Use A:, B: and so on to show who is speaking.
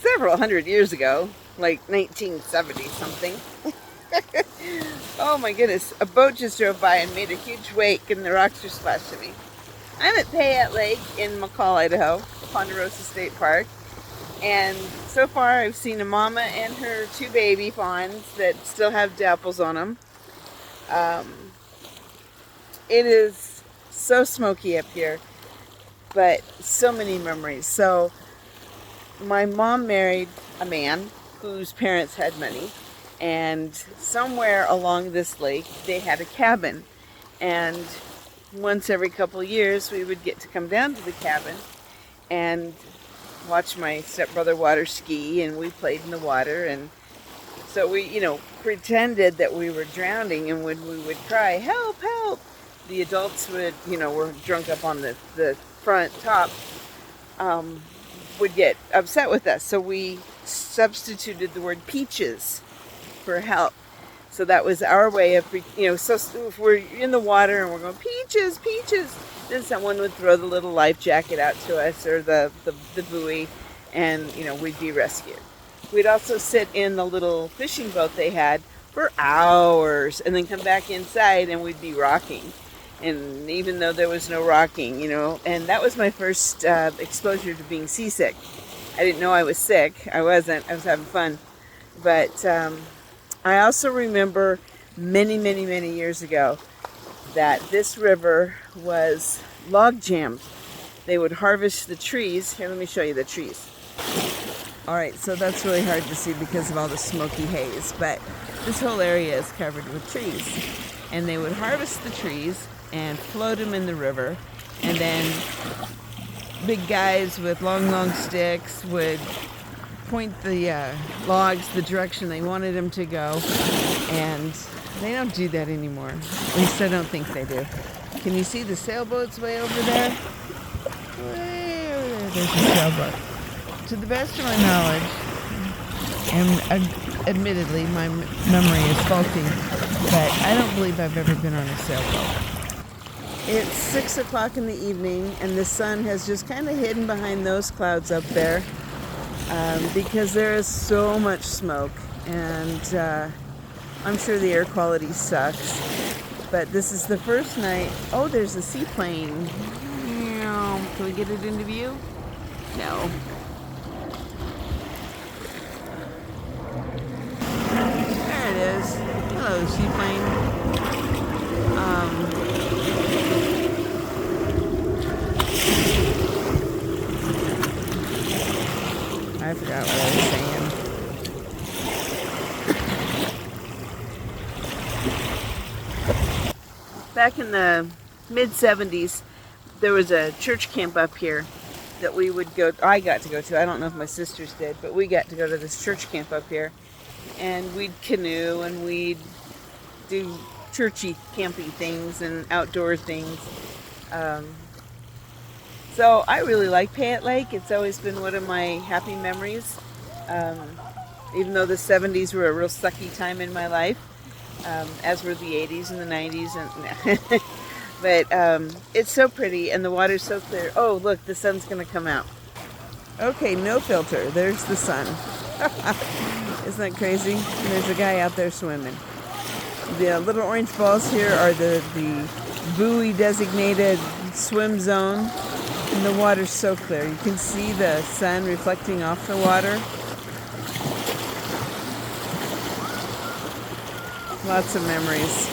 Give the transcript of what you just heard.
A: several hundred years ago, like 1970 something. Oh my goodness, a boat just drove by and made a huge wake and the rocks were splashed at me. I'm at Payette Lake in McCall, Idaho, Ponderosa State Park. And so far I've seen a mama and her two baby fawns that still have dapples on them. It is so smoky up here, but so many memories. So my mom married a man whose parents had money, and somewhere along this lake they had a cabin, and once every couple of years we would get to come down to the cabin and watch my stepbrother water ski, and we played in the water. And so we, pretended that we were drowning, and when we would cry, help, help, the adults would, were drunk up on the front top, would get upset with us. So we substituted the word peaches for help. So that was our way of, so if we're in the water and we're going, peaches, peaches, then someone would throw the little life jacket out to us, or the buoy, and, we'd be rescued. We'd also sit in the little fishing boat they had for hours and then come back inside and we'd be rocking. And even though there was no rocking, and that was my first exposure to being seasick. I didn't know I was sick. I wasn't. I was having fun. But I also remember many, many, many years ago that this river was log jammed. They would harvest the trees. Here, let me show you the trees. All right, so that's really hard to see because of all the smoky haze, but this whole area is covered with trees. And they would harvest the trees and float them in the river, and then big guys with long, long sticks would point the logs the direction they wanted them to go, and they don't do that anymore. At least I don't think they do. Can you see the sailboats way over there? Way over there, there's a sailboat. To the best of my knowledge, and admittedly my memory is faulty, but I don't believe I've ever been on a sailboat. It's 6 o'clock in the evening, and the sun has just kind of hidden behind those clouds up there, because there is so much smoke, and I'm sure the air quality sucks. But this is the first night. Oh, there's a seaplane. Can we get it into view? No. There it is. Hello, seaplane. I forgot what I was saying. Back in the mid-70s, there was a church camp up here that we would go. I got to go to. I don't know if my sisters did, but we got to go to this church camp up here, and we'd canoe and we'd do churchy camping things and outdoor things. So I really like Payette Lake. It's always been one of my happy memories. Even though the 70s were a real sucky time in my life, as were the 80s and the 90s. But it's so pretty and the water's so clear. Oh, look, the sun's going to come out. Okay, no filter. There's the sun. Isn't that crazy? And there's a guy out there swimming. The little orange balls here are the buoy designated swim zone. And the water's so clear. You can see the sun reflecting off the water. Lots of memories.